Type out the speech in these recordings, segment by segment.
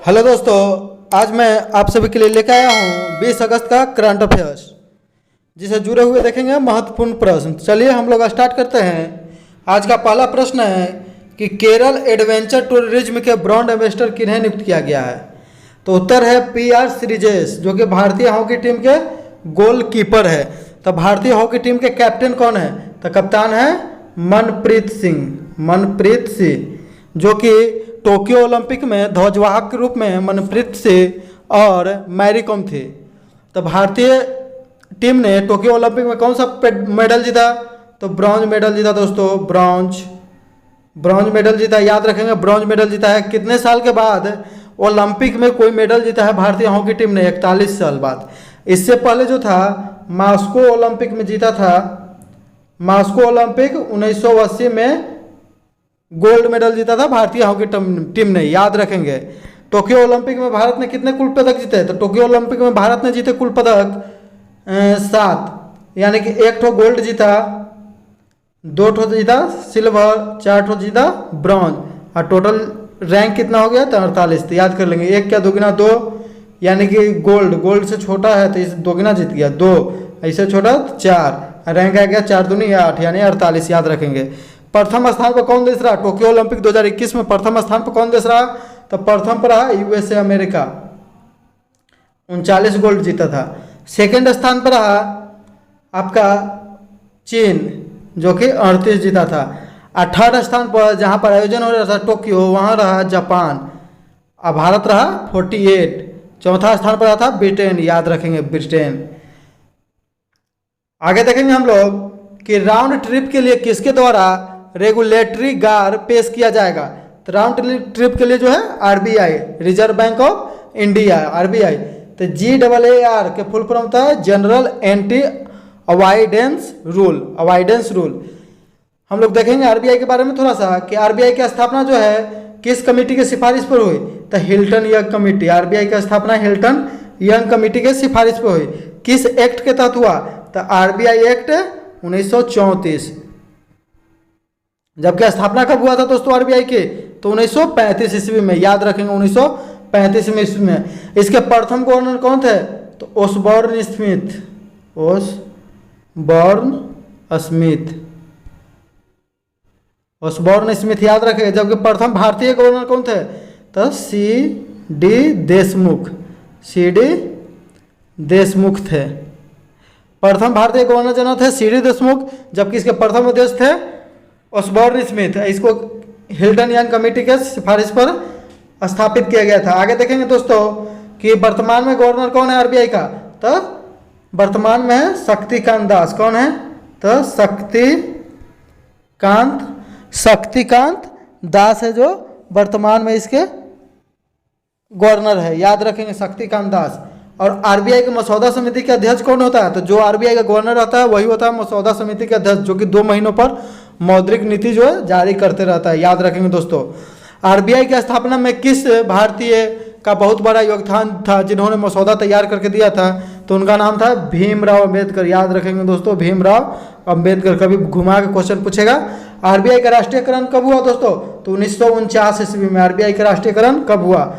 Hello दोस्तों, आज मैं आप सभी के लिए लेकर आया हूँ 20 अगस्त का करंट अफेयर्स, जिसे जुड़े हुए देखेंगे महत्वपूर्ण प्रश्न। चलिए हम लोग स्टार्ट करते हैं। आज का पहला प्रश्न है कि केरल एडवेंचर टूरिज्म के ब्रांड एम्बेसडर किन्हें नियुक्त किया गया है। तो उत्तर है PR श्रीजेश, जो कि भारतीय हॉकी टीम के गोलकीपर है। तो भारतीय हॉकी टीम के कैप्टन कौन है? तो कप्तान है मनप्रीत सिंह, जो कि टोक्यो ओलंपिक में ध्वजवाहक के रूप में मनप्रीत सिंह और मैरी कॉम थे। तो भारतीय टीम ने टोक्यो ओलंपिक में कौन सा मेडल जीता? तो ब्रॉन्ज मेडल जीता दोस्तों, ब्रॉन्ज मेडल जीता। याद रखेंगे, ब्रॉन्ज मेडल जीता है। कितने साल के बाद ओलंपिक में कोई मेडल जीता है भारतीय हॉकी टीम ने? 41 साल बाद। इससे पहले जो था मॉस्को ओलंपिक में जीता था। मॉस्को ओलंपिक 1980 में गोल्ड मेडल जीता था भारतीय हॉकी टीम ने। याद रखेंगे। टोक्यो ओलंपिक में भारत ने कितने कुल पदक जीते? तो टोक्यो ओलंपिक में भारत ने जीते कुल पदक 7, यानी कि 1 ठो गोल्ड जीता, 2 ठो जीता सिल्वर, 4 ठो जीता ब्रॉन्ज, और टोटल रैंक कितना हो गया? तो 48। तो याद कर लेंगे, 1 क्या 2 गुना 2, यानी कि गोल्ड से छोटा है तो इस 2 गुना जीत गया 2, ऐसे छोटा 4, रैंक आ गया 4 दूनी 8, यानी 48। याद रखेंगे। प्रथम स्थान पर कौन देश रहा? टोक्यो ओलंपिक 2021 में प्रथम स्थान पर कौन देश रहा? तो प्रथम पर रहा USA अमेरिका, 39 गोल्ड जीता था। सेकंड स्थान पर रहा आपका चीन, जो कि 38 जीता था। और थर्ड स्थान पर जहां पर आयोजन हो रहा था टोक्यो, वहां रहा जापान, और भारत रहा 48। चौथा स्थान पर रहा था ब्रिटेन। याद रखेंगे, ब्रिटेन। आगे देखेंगे हम लोग कि राउंड ट्रिप के लिए किसके द्वारा रेगुलेटरी गार पेश किया जाएगा। तो राउंड ट्रिप के लिए जो है RBI, reserve bank of India, RBI। तो GAAR के फुल फॉर्म होता है जनरल एंटी अवॉइडेंस रूल। हम लोग देखेंगे RBI के बारे में थोड़ा सा कि RBI की स्थापना जो है किस कमेटी के सिफारिश पर हुई? तो हिल्टन यंग कमेटी। RBI की स्थापना हिल्टन यंग कमेटी के सिफारिश पर हुई। किस एक्ट के तहत हुआ? तो RBI एक्ट 1934। जबकि स्थापना कब हुआ था दोस्तों RBI के? तो 1935 ईस्वी में। याद रखेंगे, 1935 ईस्वी में। इसके प्रथम गवर्नर कौन थे? तो ओसबॉर्न स्मिथ। याद रखेंगे। जबकि प्रथम भारतीय गवर्नर कौन थे? तो CD देशमुख थे। प्रथम भारतीय गवर्नर जनरल थे CD देशमुख, जबकि इसके प्रथम अध्यक्ष थे ओसबॉर्न स्मिथ। इसको हिल्टन यंग कमेटी के सिफारिश पर स्थापित किया गया था। आगे देखेंगे दोस्तों कि वर्तमान में गवर्नर कौन है RBI का? तो वर्तमान में है शक्तिकांत दास। कौन है? तो शक्तिकांत दास है जो वर्तमान में इसके गवर्नर है। याद रखेंगे, शक्तिकांत दास। और RBI के मसौदा समिति के अध्यक्ष कौन होता है? तो जो RBI का गवर्नर रहता है वही होता है मसौदा समिति के अध्यक्ष, जो कि 2 महीनों पर मौद्रिक नीति जो है जारी करते रहता है। याद रखेंगे दोस्तों। RBI की स्थापना में किस भारतीय का बहुत बड़ा योगदान था जिन्होंने मसौदा तैयार करके दिया था? तो उनका नाम था भीमराव अम्बेडकर। याद रखेंगे दोस्तों, भीमराव अम्बेडकर। कभी घुमा के क्वेश्चन पूछेगा। RBI का राष्ट्रीयकरण कब हुआ दोस्तों? तो 1949 ईस्वी में RBI का राष्ट्रीयकरण कब हुआ?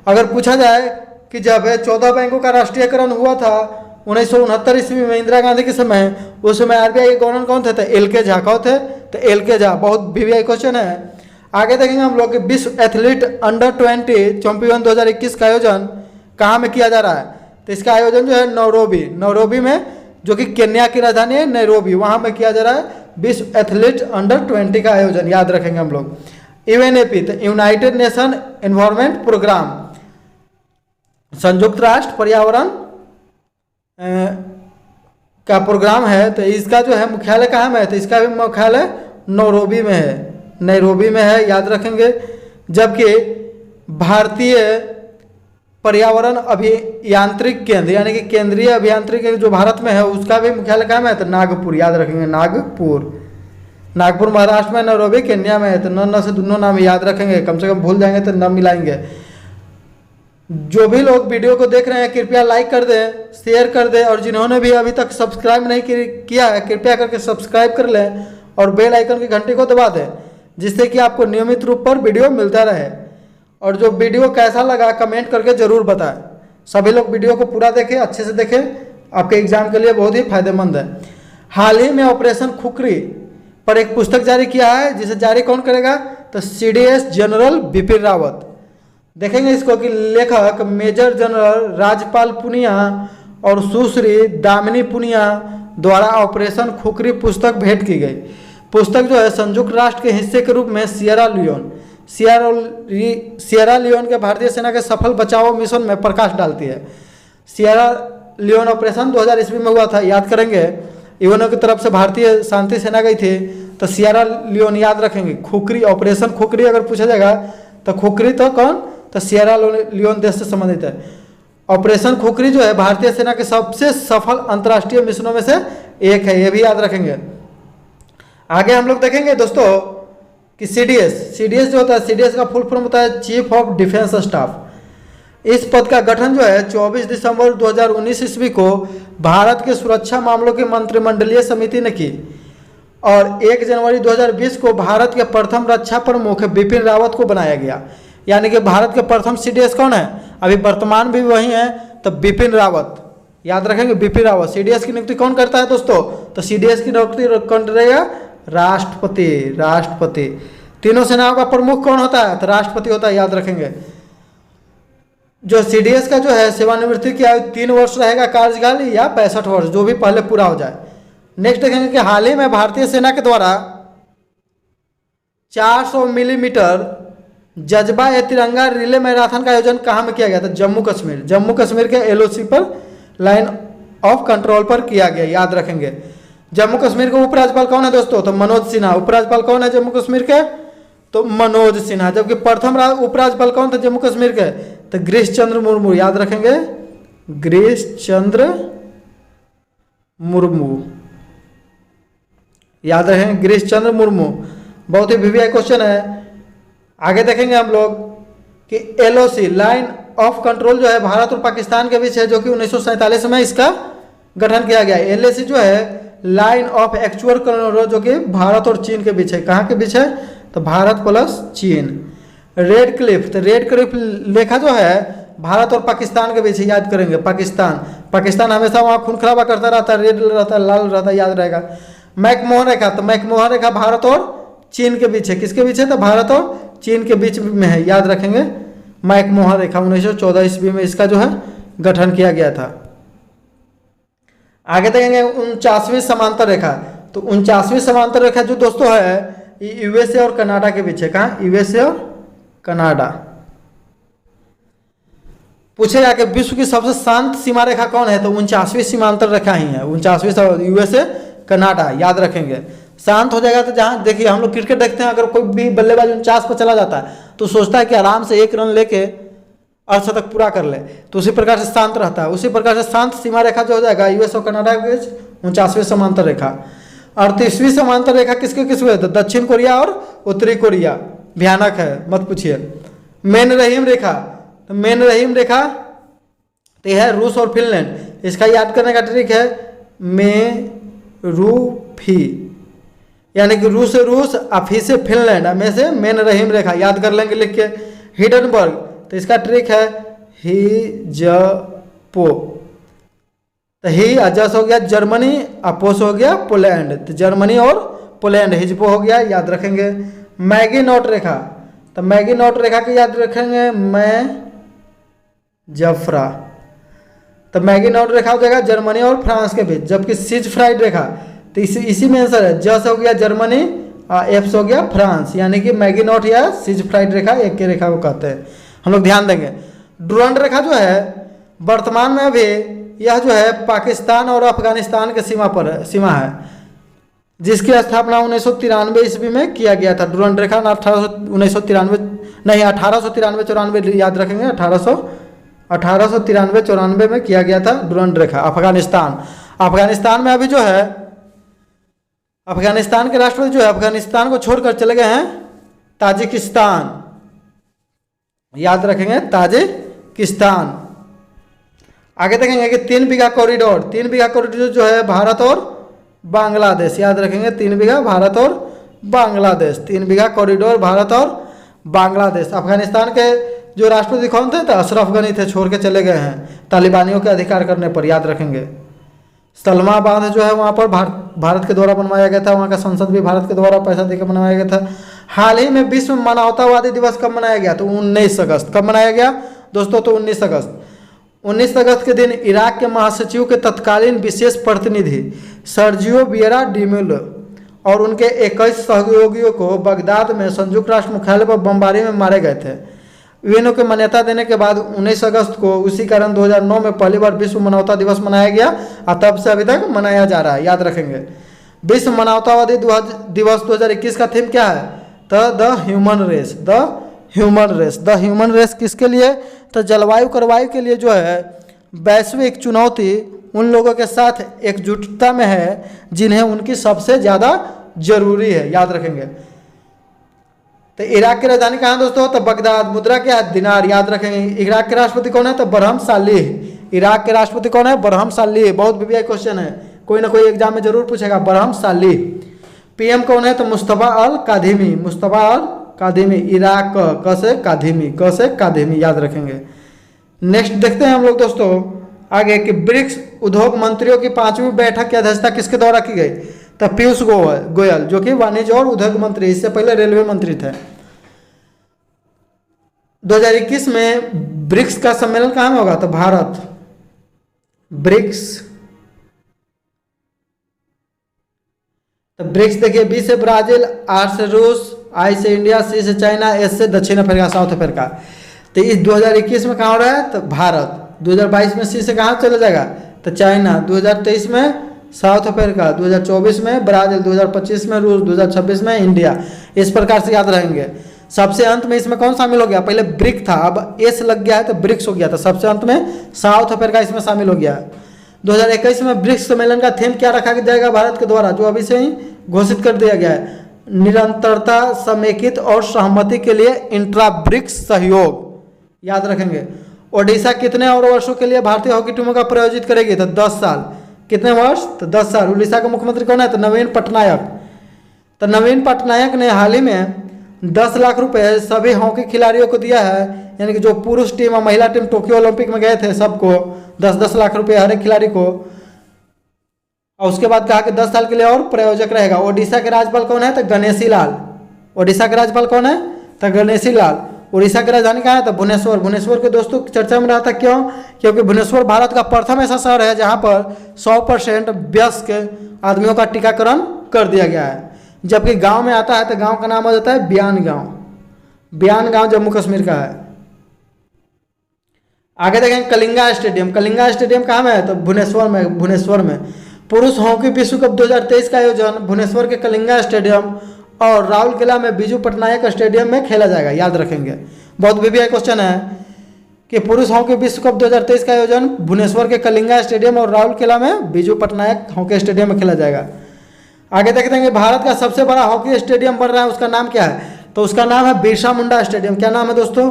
अगर पूछा जाए कि जब 14 बैंकों का राष्ट्रीयकरण हुआ था 1969 ईस्वी में इंदिरा गांधी के समय, उस समय RBI के गवर्नर कौन थे? तो LK झा। कौन थे? तो LK झा। बहुत VVI क्वेश्चन है। आगे देखेंगे हम लोग कि विश्व एथलीट अंडर 20 चैंपियन 2021 का आयोजन कहाँ में किया जा रहा है? तो इसका आयोजन जो है नैरोबी में, जो कि केन्या की राजधानी है नैरोबी, वहाँ में किया जा रहा है विश्व एथलीट अंडर 20 का आयोजन। याद रखेंगे हम लोग। UNEP, तो यूनाइटेड नेशन एनवायरमेंट प्रोग्राम, संयुक्त राष्ट्र पर्यावरण का प्रोग्राम है। तो इसका जो है मुख्यालय कहाँ में है? तो इसका भी मुख्यालय नैरोबी में है। याद रखेंगे। जबकि भारतीय पर्यावरण अभियांत्रिक केंद्र, यानी कि केंद्रीय अभियांत्रिकी जो भारत में है, उसका भी मुख्यालय कहाँ में है? तो नागपुर। याद रखेंगे, नागपुर महाराष्ट्र में, नैरोबी केन्या में है। तो न से दोनों नाम याद रखेंगे, कम से कम भूल जाएंगे तो न मिलाएंगे। जो भी लोग वीडियो को देख रहे हैं कृपया लाइक कर दें, शेयर कर दें, और जिन्होंने भी अभी तक सब्सक्राइब नहीं किया है कृपया करके सब्सक्राइब कर लें और बेल आइकन की घंटी को दबा दें, जिससे कि आपको नियमित रूप पर वीडियो मिलता रहे। और जो वीडियो कैसा लगा कमेंट करके ज़रूर बताएं। सभी लोग वीडियो को पूरा देखें, अच्छे से देखें, आपके एग्जाम के लिए बहुत ही फायदेमंद है। हाल ही में ऑपरेशन खुखरी पर एक पुस्तक जारी किया है, जिसे जारी कौन करेगा? तो CDS जनरल बिपिन रावत। देखेंगे इसको कि लेखक मेजर जनरल राजपाल पूनिया और सुश्री दामिनी पूनिया द्वारा ऑपरेशन खुखरी पुस्तक भेंट की गई। पुस्तक जो है संयुक्त राष्ट्र के हिस्से के रूप में सियरा लियोन के भारतीय सेना के सफल बचाव मिशन में प्रकाश डालती है। सियरा लियोन ऑपरेशन 2000 ईस्वी में हुआ था, याद करेंगे। यूएनओ की तरफ से भारतीय शांति सेना गई थी, तो सियरा लियोन याद रखेंगे। खुखरी, ऑपरेशन खुखरी अगर पूछा जाएगा तो खुखरी तो कौन? तो सियरा लियोन देश से संबंधित है। ऑपरेशन खुखरी जो है भारतीय सेना के सबसे सफल अंतर्राष्ट्रीय मिशनों में से एक है, ये भी याद रखेंगे। आगे हम लोग देखेंगे दोस्तों कि CDS जो होता है, CDS का फुल फॉर्म होता है चीफ ऑफ डिफेंस स्टाफ। इस पद का गठन जो है 24 दिसंबर 2019 ईस्वी को भारत के सुरक्षा मामलों की मंत्रिमंडलीय समिति ने की और 1 जनवरी 2020 को भारत के प्रथम रक्षा प्रमुख बिपिन रावत को बनाया गया। यानी कि भारत के प्रथम CDS कौन है? अभी वर्तमान भी वही है, तो बिपिन रावत, याद रखेंगे बिपिन रावत। CDS की नियुक्ति कौन करता है दोस्तों? तो CDS की नियुक्ति कौन करेगा? राष्ट्रपति। तीनों सेनाओं का प्रमुख कौन होता है? तो राष्ट्रपति होता है, याद रखेंगे। जो CDS का जो है सेवानिवृत्ति की आयु 3 वर्ष रहेगा कार्यकाल, या 65 वर्ष, जो भी पहले पूरा हो जाए। नेक्स्ट देखेंगे कि हाल ही में भारतीय सेना के द्वारा 400 मिलीमीटर जज्बा ए तिरंगा रिले मैराथन का आयोजन कहाँ में किया गया था? जम्मू कश्मीर के LOC पर लाइन ऑफ कंट्रोल पर किया गया, याद रखेंगे। जम्मू कश्मीर के उपराज्यपाल कौन है दोस्तों? तो मनोज सिन्हा। उपराज्यपाल कौन है जम्मू कश्मीर के? तो मनोज सिन्हा। जबकि प्रथम उपराज्यपाल कौन थे जम्मू कश्मीर के? तो गिरीश चंद्र मुर्मू, याद रखेंगे, गिरीश चंद्र मुर्मू, याद रखेंगे, गिरीश चंद्र मुर्मू। बहुत ही VVI क्वेश्चन है। आगे देखेंगे हम लोग कि LOC लाइन ऑफ कंट्रोल जो है भारत और पाकिस्तान के बीच है, जो कि 1947 में इसका गठन किया गया। LAC जो है लाइन ऑफ एक्चुअल कंट्रोल, जो कि भारत और चीन के बीच है। कहाँ के बीच है? तो भारत प्लस चीन। रेड क्लिफ, तो रेड क्लिफ लेखा जो है भारत और पाकिस्तान के बीच है, याद करेंगे। पाकिस्तान हमेशा वहाँ खून खराबा करता रहता है, रेड रहता है, लाल रहता है, याद रहेगा। मैकमोहन रेखा, तो मैकमोहन रेखा भारत और चीन के बीच है। किसके बीच है? तो भारत और चीन के बीच में है, याद रखेंगे। मैकमोहन रेखा 1914 ईस्वी में इसका जो है गठन किया गया था। आगे देखेंगे 49वीं समांतर रेखा। तो 49वीं समांतर रेखा जो दोस्तों है ये USA और कनाडा के बीच है। कहाँ? USA और कनाडा। पूछेगा कि विश्व की सबसे शांत सीमा रेखा कौन है? तो 49वीं सीमांतर रेखा ही है, 49वीं USA कनाडा, याद रखेंगे। शांत हो जाएगा तो जहाँ देखिए हम लोग क्रिकेट देखते हैं, अगर कोई भी बल्लेबाज 49 पर चला जाता है तो सोचता है कि आराम से 1 रन लेके अर्धशतक पूरा कर ले, तो उसी प्रकार से शांत रहता है। उसी प्रकार से शांत सीमा रेखा जो हो जाएगा US और कनाडा के बीच 49वीं समांतर रेखा। 38वीं समांतर रेखा किसके है? तो दक्षिण कोरिया और उत्तरी कोरिया। भयानक है, मत पूछिए। मेन रहीम रेखा, तो मेन रहीम रेखा तो यह है रूस और फिनलैंड। इसका याद करने का ट्रिक है मेरूफी, यानी कि रूस अफी से फिनलैंड में से मेन रहीम रेखा, याद कर लेंगे लिख के। हिडनबर्ग, तो इसका ट्रिक है हिजपो, तो ही अजस हो गया जर्मनी, अपोस हो गया पोलैंड, तो जर्मनी और पोलैंड, हिजपो हो गया, याद रखेंगे। मैगी नोट रेखा, तो मैगी नोट रेखा की याद रखेंगे मैं जफरा, तो मैगी नोट रेखा हो जाएगा जर्मनी और फ्रांस के बीच। जबकि सिज फ्राइड रेखा, तो इसी में आंसर है, जस हो गया जर्मनी, एफ्स हो गया फ्रांस, यानी कि मैगी नोट या सिज फ्राइड रेखा एक के रेखा को कहते हैं। हम लोग ध्यान देंगे। डुरंड रेखा जो है वर्तमान में अभी यह जो है पाकिस्तान और अफगानिस्तान के सीमा है, जिसकी स्थापना 1993 ईस्वी में किया गया था। डुरंड रेखा 1893 याद रखेंगे, 1893-94 में किया गया था डुरंड रेखा। अफगानिस्तान में अभी जो है अफगानिस्तान के राष्ट्रपति जो है अफगानिस्तान को छोड़कर चले गए हैं ताजिकिस्तान, याद रखेंगे ताजिकिस्तान। आगे देखेंगे कि 3 बीघा कॉरिडोर जो है भारत और बांग्लादेश, याद रखेंगे 3 बीघा भारत और बांग्लादेश, 3 बीघा कॉरिडोर भारत और बांग्लादेश। अफगानिस्तान के जो राष्ट्रपति कौन थे? तो अशरफ गनी थे, छोड़ के चले गए हैं तालिबानियों के अधिकार करने पर, याद रखेंगे। सलमा बांध जो है वहाँ पर भारत के द्वारा बनवाया गया था, वहाँ का संसद भी भारत के द्वारा पैसा देकर बनवाया गया था। हाल ही में विश्व मानवतावादी दिवस कब मनाया गया? तो 19 अगस्त। कब मनाया गया दोस्तों? तो 19 अगस्त। 19 अगस्त के दिन इराक के महासचिव के तत्कालीन विशेष प्रतिनिधि सर्जियो वियरा डीमेलो और उनके 21 सहयोगियों को बगदाद में संयुक्त राष्ट्र मुख्यालय पर बमबारी में मारे गए थे। यूएनओ को मान्यता देने के बाद 19 अगस्त को उसी कारण 2009 में पहली बार विश्व मानवता दिवस मनाया गया और तब से अभी तक मनाया जा रहा है, याद रखेंगे। विश्व मानवतावादी दिवस 2021 का थीम क्या है? तो the human race. The human race किसके लिए? तो जलवायु करवायु के लिए जो है वैश्विक चुनौती उन लोगों के साथ एकजुटता में है जिन्हें उनकी सबसे ज़्यादा जरूरी है, याद रखेंगे। तो इराक की राजधानी कहाँ दोस्तों? तो बगदाद। मुद्रा क्या है? दिनार, याद रखेंगे। इराक के राष्ट्रपति कौन है? तो बरहम सालिह। इराक के राष्ट्रपति कौन है? बरहम सालिह। बहुत वीवीआई क्वेश्चन है, कोई ना कोई एग्जाम में जरूर पूछेगा। बरहम सालिह। पीएम कौन है? तो मुस्तफा अल कादिमी। मुस्तफा अल कादिमी। इराक कैसे? कादिमी। कैसे? कादिमी, याद रखेंगे। नेक्स्ट देखते हैं हम लोग दोस्तों आगे कि ब्रिक्स उद्योग मंत्रियों की 5वीं बैठक की अध्यक्षता किसके द्वारा की गई? तो पीयूष गोयल जो कि वाणिज्य और उद्योग मंत्री, इससे पहले रेलवे मंत्री थे। 2021 में ब्रिक्स का सम्मेलन कहाँ में होगा? तो भारत। ब्रिक्स। तो ब्रिक्स देखिए, बी से ब्राजील, आर से रूस, आई से इंडिया, सी से चाइना, एस से दक्षिण अफ्रीका, साउथ अफ्रीका। तो इस 2021 में कहाँ हो रहा है? तो भारत। 2022 में सी से कहाँ चला जाएगा? तो चाइना। 2023 में साउथ अफ्रीका, 2024 में ब्राजील, 2025 में रूस, 2026 में इंडिया। इस प्रकार से याद रहेंगे। सबसे अंत में इसमें कौन शामिल हो गया? पहले ब्रिक था, अब एस लग गया है तो ब्रिक्स हो गया था। सबसे अंत में साउथ अफ्रीका इसमें शामिल हो गया। 2021 में ब्रिक्स सम्मेलन का थीम क्या रखा जाएगा भारत के द्वारा, जो अभी से ही घोषित कर दिया गया है? निरंतरता, समेकित और सहमति के लिए इंट्रा ब्रिक्स सहयोग, याद रखेंगे। ओडिशा कितने और वर्षों के लिए भारतीय हॉकी टीमों का प्रायोजित करेगी? तो 10 साल। कितने वर्ष? तो 10 साल। उड़ीसा का मुख्यमंत्री कौन है? तो नवीन पटनायक। तो नवीन पटनायक ने हाल ही में 10 लाख रुपए सभी हॉकी खिलाड़ियों को दिया है, यानी कि जो पुरुष टीम और महिला टीम टोक्यो ओलंपिक में गए थे सबको 10-10 लाख रुपए हर एक खिलाड़ी को। और उसके बाद कहा कि 10 साल के लिए और प्रायोजक रहेगा। ओडिशा के राज्यपाल कौन है? तो गणेशी लाल। ओडिशा के राज्यपाल कौन है? तो गणेशी लाल। उड़ीसा की राजधानी कहाँ है? तो भुवनेश्वर। भुवनेश्वर के दोस्तों चर्चा में रहा था, क्यों? क्योंकि भुवनेश्वर भारत का प्रथम ऐसा शहर है जहाँ पर 100% वयस्क आदमियों का टीकाकरण कर दिया गया है। जबकि गांव में आता है तो गांव का नाम हो जाता है बियान गांव। बियान गांव जम्मू कश्मीर का है। आगे देखेंगे कलिंगा स्टेडियम। कलिंगा स्टेडियम कहाँ में है? तो भुवनेश्वर में। पुरुष हॉकी विश्व कप 2023 का आयोजन भुवनेश्वर के कलिंगा स्टेडियम और राउरकेला में बीजू पटनायक स्टेडियम में खेला जाएगा, याद रखेंगे। बहुत वीवीआई क्वेश्चन है कि पुरुष हॉकी विश्व कप 2023 का आयोजन भुवनेश्वर के कलिंगा स्टेडियम और राउरकेला में बीजू पटनायक हॉकी स्टेडियम में खेला जाएगा। आगे देखते हैं भारत का सबसे बड़ा हॉकी स्टेडियम बन रहा है, उसका नाम क्या है? तो उसका नाम है बिरसा मुंडा स्टेडियम। क्या नाम है दोस्तों?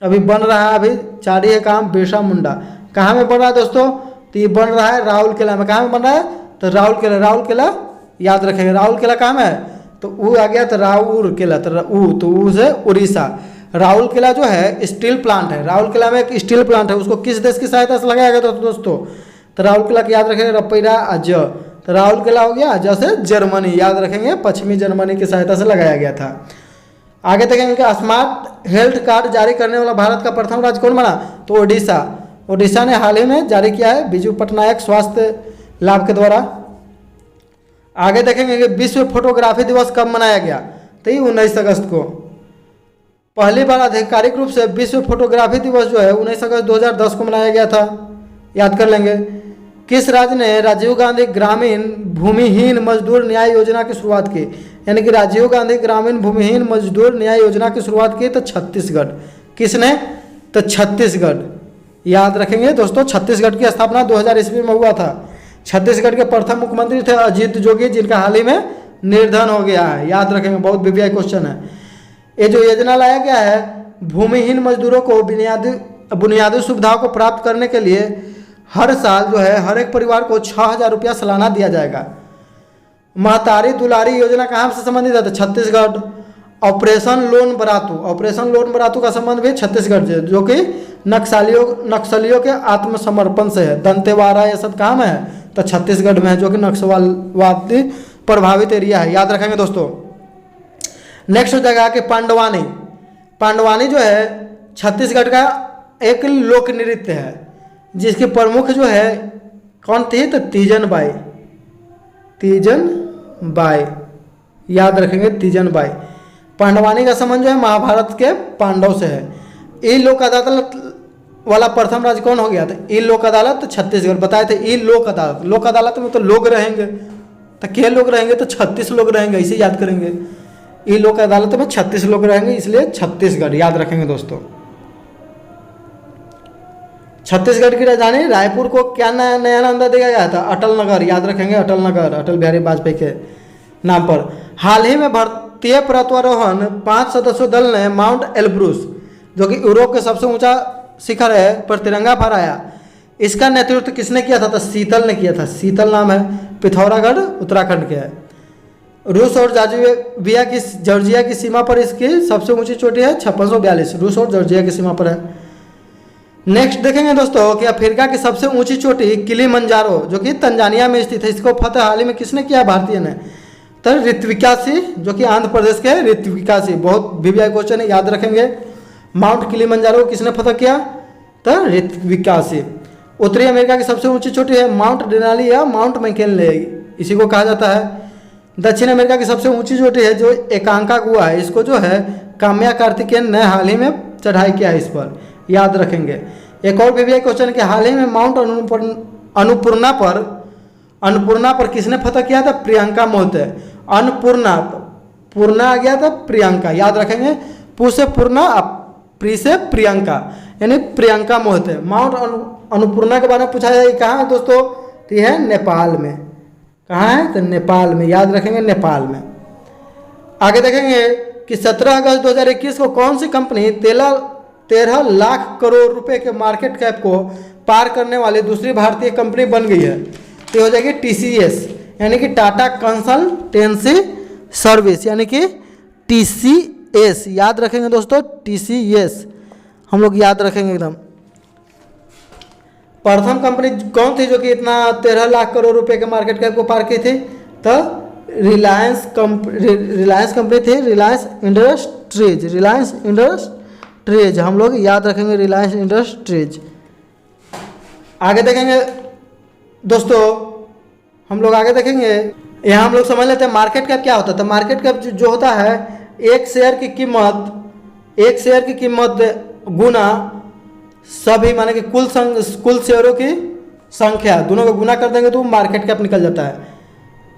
अभी बन रहा है, अभी जारी है काम। बिरसा मुंडा कहाँ में बन रहा है दोस्तों? तो ये बन रहा है राउरकेला में। कहाँ में बन रहा है? तो राउरकेला, याद रखेंगे। राउरकेला कहाँ में है? तो ऊ आ गया तो राउरकेला, तो ऊ से उड़ीसा। राउरकेला जो है स्टील प्लांट है। राउरकेला में एक स्टील प्लांट है, उसको किस देश की सहायता से लगाया गया था दोस्तों? तो राउरकेला की याद रखेंगे रपैरा अज। तो राउरकेला हो गया अज से जर्मनी, याद रखेंगे पश्चिमी जर्मनी की सहायता से लगाया गया था। आगे देखेंगे कि स्मार्ट हेल्थ कार्ड जारी करने वाला भारत का प्रथम राज्य कौन बना? तो ओडिशा। ओडिशा ने हाल ही में जारी किया है बीजू पटनायक स्वास्थ्य लाभ के द्वारा। आगे देखेंगे कि विश्व फोटोग्राफी दिवस कब मनाया गया? तो ये 19 अगस्त को। पहली बार आधिकारिक रूप से विश्व फोटोग्राफी दिवस जो है 19 अगस्त 2010 को मनाया गया था, याद कर लेंगे। किस राज्य ने राजीव गांधी ग्रामीण भूमिहीन मजदूर न्याय योजना की शुरुआत की? यानी कि राजीव गांधी ग्रामीण भूमिहीन मजदूर न्याय योजना की शुरुआत की तो छत्तीसगढ़। किसने? तो छत्तीसगढ़, याद रखेंगे दोस्तों। छत्तीसगढ़ की स्थापना 2000 ईस्वी में हुआ था। छत्तीसगढ़ के प्रथम मुख्यमंत्री थे अजीत जोगी, जिनका हाल ही में निर्धन हो गया है, याद रखेंगे। बहुत वीवीआई क्वेश्चन है। ये जो योजना लाया गया है भूमिहीन मजदूरों को बुनियादी सुविधाओं को प्राप्त करने के लिए हर साल जो है हर एक परिवार को 6000 रुपया सालाना दिया जाएगा। महतारी दुलारी योजना कहाँ से संबंधित है? तो छत्तीसगढ़। ऑपरेशन लोन बरातू, ऑपरेशन लोन बरातू का संबंध भी छत्तीसगढ़ से, जो कि नक्सलियों के आत्मसमर्पण से है। दंतेवाड़ा ये सब कहाँ में है, तो छत्तीसगढ़ में है, जो कि नक्सलवादी प्रभावित एरिया है, याद रखेंगे दोस्तों। नेक्स्ट हो जाएगा कि पांडवानी। पांडवानी जो है छत्तीसगढ़ का एक लोक नृत्य है, जिसके प्रमुख जो है कौन थी, तो तीजन बाई, तीजन बाई, याद रखेंगे तीजन बाई। पांडवानी का संबंध जो है महाभारत के पांडव से है। ई लोक अदालत वाला प्रथम राज्य कौन हो गया था, ई लोक अदालत छत्तीसगढ़, बताए थे ई लोक अदालत। लोक अदालत में तो लोग रहेंगे, तो क्या लोग रहेंगे, तो 36 लोग रहेंगे, इसे याद करेंगे। ई लोक अदालत में 36 लोग रहेंगे, इसलिए छत्तीसगढ़, याद रखेंगे दोस्तों। छत्तीसगढ़ की राजधानी रायपुर को क्या नया नाम दिया गया था, अटल नगर, याद रखेंगे अटल नगर, अटल बिहारी वाजपेयी के नाम पर। हाल ही में भारतीय पर्वतारोहण 5 सदस्यों दल ने माउंट एल्ब्रूस, जो कि यूरोप के सबसे ऊंचा शिखर है, पर तिरंगा फहराया। इसका नेतृत्व किसने किया था, तो शीतल ने किया था। शीतल नाम है, पिथौरागढ़ उत्तराखंड के है। रूस और जॉर्जिया की सीमा पर इसकी सबसे ऊंची चोटी है 5642, रूस और जॉर्जिया की सीमा पर है। नेक्स्ट देखेंगे दोस्तों कि अफ्रीका की सबसे ऊंची चोटी किलिमंजारो, जो कि तंजानिया में स्थित है, इसको फतेह हाल ही में किसने किया, भारतीय ने, तो ऋत्विका सिंह, जो कि आंध्र प्रदेश के ऋत्विका सिंह। बहुत वीवीआई क्वेश्चन है, याद रखेंगे। माउंट किलिमंजारो किसने फतेह किया, तो ऋत्विका सिंह। उत्तरी अमेरिका की सबसे ऊंची चोटी है माउंट डेनाली या माउंट मैकेनले, इसी को कहा जाता है। दक्षिण अमेरिका की सबसे ऊंची चोटी है जो एकांका गुआ है, इसको जो है काम्या कार्तिकेयन ने हाल ही में चढ़ाई किया है, इस पर याद रखेंगे। एक और वीवीआई क्वेश्चन कि हाल ही में माउंट अन्नपूर्णा पर किसने फतह किया था, प्रियंका मोहिते। अन्नपूर्णा, पूर्णा आ गया था प्रियंका, याद रखेंगे। पू से पूर्णा, प्री से प्रियंका, यानी प्रियंका मोहिते। माउंट अन्नपूर्णा के बारे में पूछा जाए, कहाँ है दोस्तों, तो यह है नेपाल में। कहाँ है, तो नेपाल में, याद रखेंगे नेपाल में। आगे देखेंगे कि 17 अगस्त 2021 को कौन सी कंपनी 13 लाख करोड़ रुपए के मार्केट कैप को पार करने वाली दूसरी भारतीय कंपनी बन गई है, तो हो जाएगी TCS, यानी कि टाटा कंसल्टेंसी सर्विस, यानी कि TCS, याद रखेंगे दोस्तों TCS, हम लोग याद रखेंगे एकदम। प्रथम कंपनी कौन थी जो कि इतना 13 लाख करोड़ रुपए के मार्केट कैप को पार की थी, तो रिलायंस कंपनी थी, रिलायंस इंडस्ट्रीज, हम लोग याद रखेंगे रिलायंस इंडस्ट्रीज। आगे देखेंगे दोस्तों, हम लोग आगे देखेंगे, यहाँ हम लोग समझ लेते हैं मार्केट कैप क्या होता है। तो मार्केट कैप जो होता है, एक शेयर की कीमत गुना सभी, माने कि कुल शेयरों की संख्या, दोनों को गुना कर देंगे तो मार्केट कैप निकल जाता है।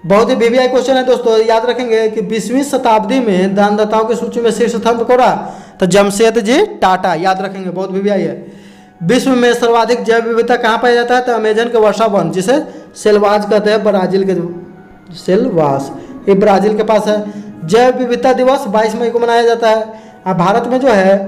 बहुत ही वीवीआई क्वेश्चन है दोस्तों, याद रखेंगे कि 20वीं शताब्दी में दानदाताओं की सूची में शीर्ष स्थान पर रहा तो जमशेदजी टाटा, याद रखेंगे, बहुत वीवीआई है। विश्व में सर्वाधिक जैव विविधता कहाँ पाया जाता है, तो अमेजन के वर्षा वन, जिसे सेलवाज कहते हैं, ब्राजील के सेलवास, ये ब्राजील के पास है। जैव विविधता दिवस 22 मई को मनाया जाता है। अब भारत में जो है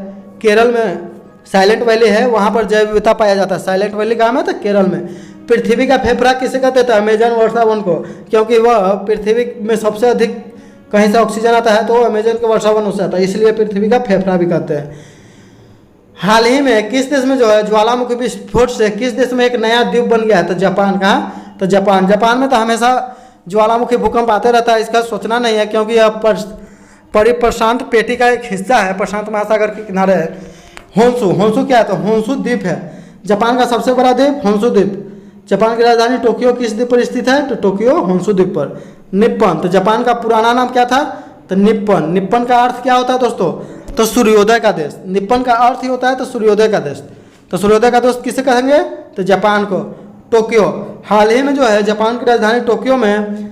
केरल में साइलेंट वैली है, वहाँ पर जैव विविधता पाया जाता है। साइलेंट वैली कहाँ में, तो केरल में। पृथ्वी का फेफड़ा किसे कहते थे, अमेजन वर्षा वन को, क्योंकि वह पृथ्वी में सबसे अधिक कहीं से ऑक्सीजन आता है तो अमेजन के वर्षा वन से आता है, इसलिए पृथ्वी का फेफड़ा भी कहते हैं। हाल ही में किस देश में जो है ज्वालामुखी विस्फोट से किस देश में एक नया द्वीप बन गया है, तो जापान। कहाँ, तो जापान में तो हमेशा ज्वालामुखी भूकंप आते रहता है, इसका सोचना नहीं है, क्योंकि यह परिप्रशांत पेटी का एक हिस्सा है, प्रशांत महासागर के किनारे है। होन्शु क्या है, तो होन्शु द्वीप है जापान का सबसे बड़ा द्वीप, होन्शु द्वीप। जापान की राजधानी टोक्यो किस द्वीप पर स्थित है, तो टोक्यो होन्शु द्वीप पर। निप्पन, तो जापान का पुराना नाम क्या था, तो निप्पन। निप्पन का अर्थ क्या होता है दोस्तों, तो सूर्योदय का देश। निप्पन का अर्थ ही होता है तो सूर्योदय का देश। तो सूर्योदय का देश किसे कहेंगे, तो जापान को। टोक्यो, हाल ही में जो है जापान की राजधानी टोक्यो में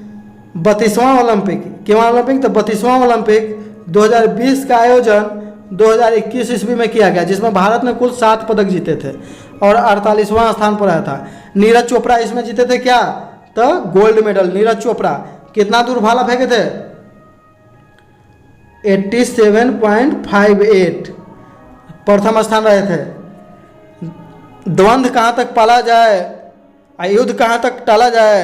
32वां ओलंपिक, केवल ओलंपिक, तो 32वां ओलंपिक 2020 का आयोजन 2021 ईस्वी में किया गया, जिसमें भारत ने कुल 7 पदक जीते थे और 48वां स्थान पर आया था। नीरज चोपड़ा इसमें जीते थे क्या, तो गोल्ड मेडल। नीरज चोपड़ा कितना दूर भाला फेंके थे, 87.58, प्रथम स्थान रहे थे। द्वंद्व कहाँ तक पाला जाए, युद्ध कहाँ तक टाला जाए,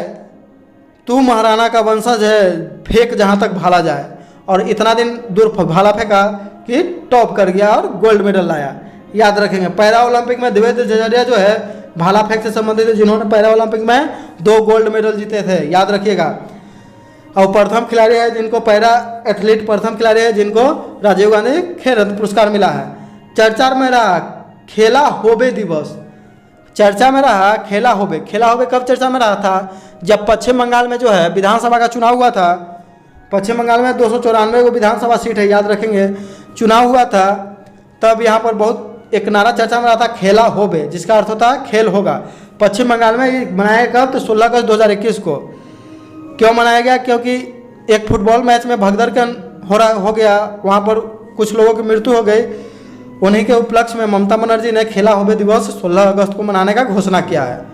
तू महाराणा का वंशज है, फेंक जहाँ तक भाला जाए, और इतना दिन दूर भाला फेंका कि टॉप कर गया और गोल्ड मेडल लाया। याद रखेंगे। पैरा ओलंपिक में देवेंद्र जजरिया जो है भाला फेंक से संबंधित, जिन्होंने पैरा ओलंपिक में 2 गोल्ड मेडल जीते थे, याद रखिएगा। और प्रथम खिलाड़ी है जिनको पैरा एथलीट प्रथम खिलाड़ी है जिनको राजीव गांधी खेल रत्न पुरस्कार मिला है। चर्चा में रहा खेला होबे दिवस, चर्चा में रहा खेला होबे। खेला होबे कब चर्चा में रहा था? जब पश्चिम बंगाल में जो है विधानसभा का चुनाव हुआ था। पश्चिम बंगाल में 294 को विधानसभा सीट है, याद रखेंगे। चुनाव हुआ था तब यहाँ पर बहुत एक नारा चर्चा में रहा था खेला होबे, जिसका अर्थ होता है खेल होगा। पश्चिम बंगाल में ये मनाया कब? तो 16 अगस्त 2021 को। क्यों मनाया गया? क्योंकि एक फुटबॉल मैच में भगदड़ हो गया, वहाँ पर कुछ लोगों की मृत्यु हो गई। उन्हीं के उपलक्ष्य में ममता बनर्जी ने खेला होबे दिवस 16 अगस्त को मनाने का घोषणा किया है।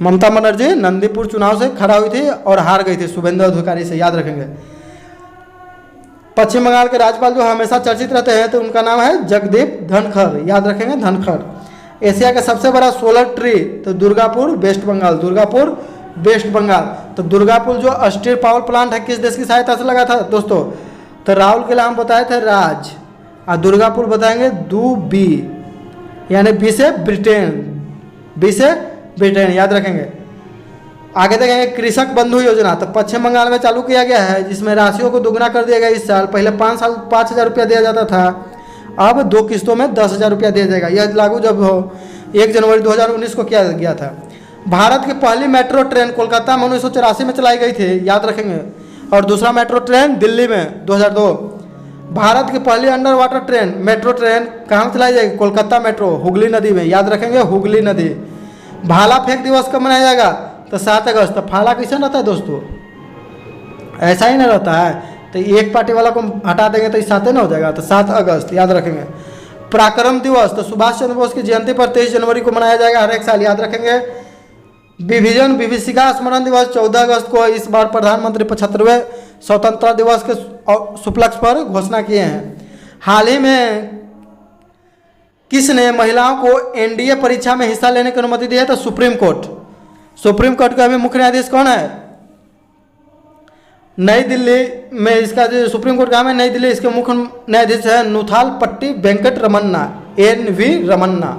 ममता बनर्जी नंदीपुर चुनाव से खड़ा हुई थी और हार गई थी शुभेंदु अधिकारी से, याद रखेंगे। पश्चिम बंगाल के राज्यपाल जो हमेशा चर्चित रहते हैं तो उनका नाम है जगदीप धनखड़, याद रखेंगे, धनखड़। एशिया का सबसे बड़ा सोलर ट्री तो दुर्गापुर वेस्ट बंगाल, दुर्गापुर वेस्ट बंगाल। तो दुर्गापुर जो स्टील पावर प्लांट है किस देश की सहायता से लगा था दोस्तों? तो राहुल के लिए हम बताए थे राज, और दुर्गापुर बताएंगे बी, यानी बी से ब्रिटेन, बी से ब्रिटेन, याद रखेंगे। आगे देखेंगे कृषक बंधु योजना, तो पश्चिम बंगाल में चालू किया गया है, जिसमें राशियों को दुगना कर दिया गया इस साल। पहले 5 साल 5,000 रुपया दिया जाता था, अब 2 किस्तों में 10,000 रुपया दिया जाएगा। यह लागू जब हो 1 जनवरी 2019 को किया गया था। भारत की पहली मेट्रो ट्रेन कोलकाता में 1984 में चलाई गई थी, याद रखेंगे। और दूसरा मेट्रो ट्रेन दिल्ली में 2002। भारत की पहली under water train metro train कहाँ चलाई जाएगी? कोलकाता मेट्रो, हुगली नदी में, याद रखेंगे, हुगली नदी। भाला फेंक दिवस कब मनाया जाएगा? तो 7 अगस्त। तो भाला कैसे रहता है दोस्तों? ऐसा ही नहीं रहता है, तो एक पार्टी वाला को हटा देंगे तो 7 ना हो जाएगा, तो 7 अगस्त, याद रखेंगे। पराक्रम दिवस, तो सुभाष चंद्र बोस की जयंती पर 23 जनवरी को मनाया जाएगा हर एक साल, याद रखेंगे। विभिजन विभीषिका स्मरण दिवस 14 अगस्त को, इस बार प्रधानमंत्री 75वें स्वतंत्रता दिवस के उपलक्ष्य पर घोषणा किए हैं। हाल ही में किसने महिलाओं को एनडीए परीक्षा में हिस्सा लेने की अनुमति दी है? तो सुप्रीम कोर्ट। सुप्रीम कोर्ट का अभी मुख्य न्यायाधीश कौन है? नई दिल्ली में इसका जो सुप्रीम कोर्ट का है नई दिल्ली, इसके मुख्य न्यायाधीश है नुथालपट्टी वेंकट रमन्ना, NV रमन्ना,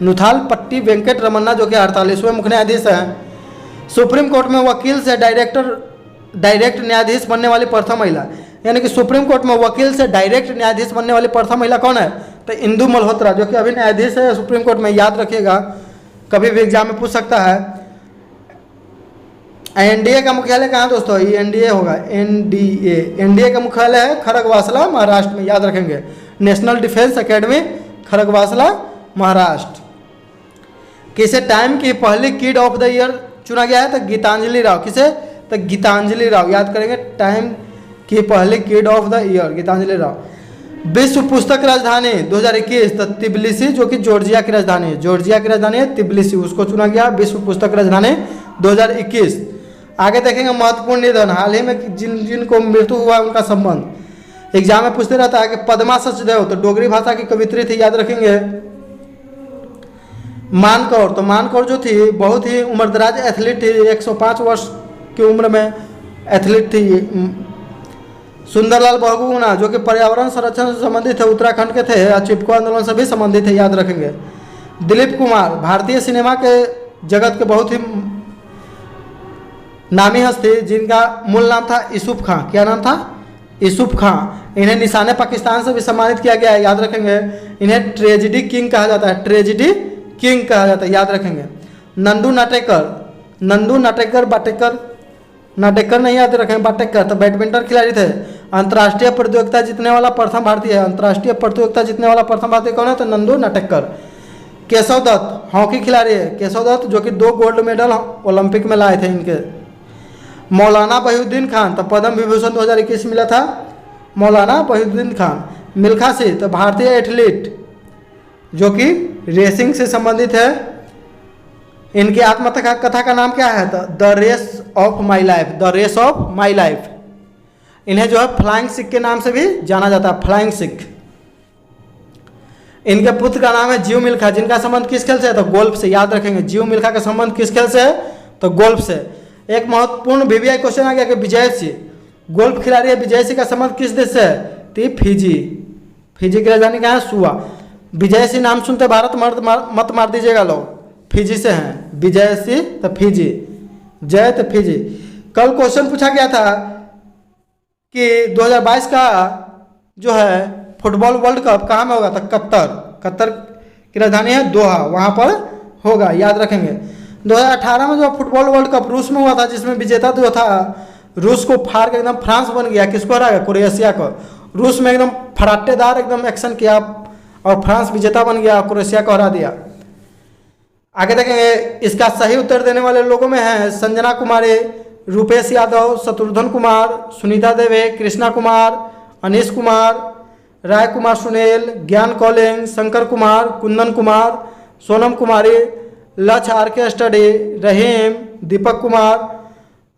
नुथालपट्टी वेंकट रमन्ना, जो कि 48वें मुख्य न्यायाधीश हैं। सुप्रीम कोर्ट में वकील से डायरेक्ट न्यायाधीश बनने वाली प्रथम महिला, यानी कि सुप्रीम कोर्ट में वकील से डायरेक्ट न्यायाधीश बनने वाली प्रथम महिला कौन है? तो इंदु मल्होत्रा, जो कि अभी न्यायाधीश है सुप्रीम कोर्ट में, याद रखिएगा, कभी भी एग्जाम में पूछ सकता है। एनडीए का मुख्यालय कहाँ दोस्तों? ये एनडीए होगा, एनडीए का मुख्यालय है खड़गवासला, महाराष्ट्र में, याद रखेंगे। National defence academy Khadakwasla, Maharashtra. किसे टाइम की पहली किड ऑफ द ईयर चुना गया है? तो गीतांजलि राव। किसे? तो गीतांजलि राव, याद करेंगे, टाइम की पहली kid of the year Geetanjali Rao. विश्व पुस्तक राजधानी 2021, तो तिब्लिसी, जो कि जॉर्जिया की राजधानी है, जॉर्जिया की राजधानी है तिब्लिसी, उसको चुना गया विश्व पुस्तक राजधानी 2021। आगे देखेंगे महत्वपूर्ण निधन, हाल ही में जिनको मृत्यु हुआ उनका संबंध। एग्जाम में पूछते रहता है कि पद्मा सचदेव, तो डोगरी भाषा की कवित्री थी, याद रखेंगे। मानकौर, तो मानकौर जो थी बहुत ही उम्रदराज एथलीट थी, 105 वर्ष की उम्र में एथलीट थी। सुंदरलाल बहुगुणा, जो कि पर्यावरण संरक्षण से संबंधित है, उत्तराखंड के थे, या चिपको आंदोलन से भी संबंधित है, याद रखेंगे। दिलीप कुमार, भारतीय सिनेमा के जगत के बहुत ही नामी हस्ती, जिनका मूल नाम था यूसुफ खां। क्या नाम था? यूसुफ खां। इन्हें निशाने पाकिस्तान से भी सम्मानित किया गया है, याद रखेंगे। इन्हें ट्रेजिडी किंग कहा जाता है, ट्रेजिडी किंग कहा जाता है, याद रखेंगे। नंदू नाटेकर नाटेकर नहीं याद रखें, बाटेकर, तो बैडमिंटन खिलाड़ी थे। अंतर्राष्ट्रीय प्रतियोगिता जीतने वाला प्रथम भारतीय है, अंतर्राष्ट्रीय प्रतियोगिता जीतने वाला प्रथम भारतीय कौन है? तो नंदू नाटेकर। केशव दत्त हॉकी खिलाड़ी है, केशव दत्त, जो कि 2 गोल्ड मेडल ओलंपिक में लाए थे इनके। मौलाना बहीउद्दीन खान, तो पद्म विभूषण 2021 मिला था मौलाना बहीउद्दीन खान। मिल्खा सिंह, तो भारतीय एथलीट, जो कि रेसिंग से संबंधित है। इनकी आत्मकथा का नाम क्या है? तो the race of my life, the race of my life. इन्हें जो है फ्लाइंग सिख के नाम से भी जाना जाता है, फ्लाइंग सिख। इनके पुत्र का नाम है जीव मिल्खा, जिनका संबंध किस खेल से है? तो गोल्फ से, याद रखेंगे। जीव मिल्खा का संबंध किस खेल से है? तो गोल्फ से। एक महत्वपूर्ण VVI क्वेश्चन आ गया कि विजय सिंह गोल्फ खिलाड़ी है विजय सिंह का संबंध किस देश से है? तो ये फिजी। फिजी की राजधानी कहाँ है? सुआ। विजय सिंह नाम सुनते भारत मत मार दीजिएगा लोग, फिजी से हैं। विजय सिंह तो फिजी, जय तो फिजी। कल क्वेश्चन पूछा गया था कि 2022 का जो है फुटबॉल वर्ल्ड कप कहाँ में होगा? था कतर। कतर की राजधानी है दोहा, वहाँ पर होगा, याद रखेंगे। 2018 में जो फुटबॉल वर्ल्ड कप रूस में हुआ था, जिसमें विजेता जो था रूस को फाड़ के एकदम फ्रांस बन गया। किसको हरा गया? क्रोएशिया को। रूस में एकदम फराटेदार एकदम एक्शन किया और फ्रांस विजेता बन गया, क्रोएशिया को हरा दिया। आगे देखेंगे, इसका सही उत्तर देने वाले लोगों में हैं संजना कुमारी, रूपेश यादव, शत्रुघ्न कुमार, सुनीता देवे, कृष्णा कुमार, अनीश कुमार, राय कुमार सुनील, ज्ञान कौलिंग, शंकर कुमार, कुंदन कुमार, सोनम कुमारी, लक्ष्य आर.के. स्टडी, रहीम, दीपक कुमार,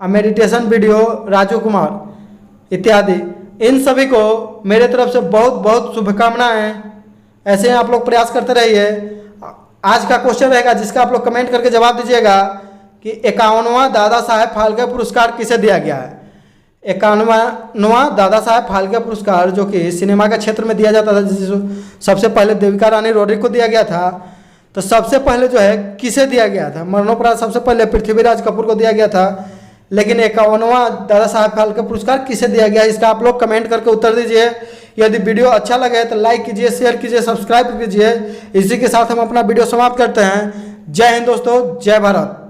मेडिटेशन वीडियो, राजू कुमार इत्यादि। इन सभी को मेरे तरफ से बहुत बहुत शुभकामनाएं। ऐसे आप लोग प्रयास करते रहिए। आज का क्वेश्चन रहेगा जिसका आप लोग कमेंट करके जवाब दीजिएगा कि 51वां दादा साहेब फाल्के पुरस्कार किसे दिया गया है? 51वां दादा साहेब फाल्के पुरस्कार जो कि सिनेमा के क्षेत्र में दिया जाता था, जिसे सबसे पहले देविका रानी रोड्रिक को दिया गया था। तो सबसे पहले जो है किसे दिया गया था? मरणोपरांत सबसे पहले पृथ्वीराज कपूर को दिया गया था, लेकिन 51वां दादा साहेब फाल्के पुरस्कार किसे दिया गया? इसका आप लोग कमेंट करके उत्तर दीजिए। यदि वीडियो अच्छा लगे तो लाइक कीजिए, शेयर कीजिए, सब्सक्राइब कीजिए। इसी के साथ हम अपना वीडियो समाप्त करते हैं। जय हिंद दोस्तों, जय भारत।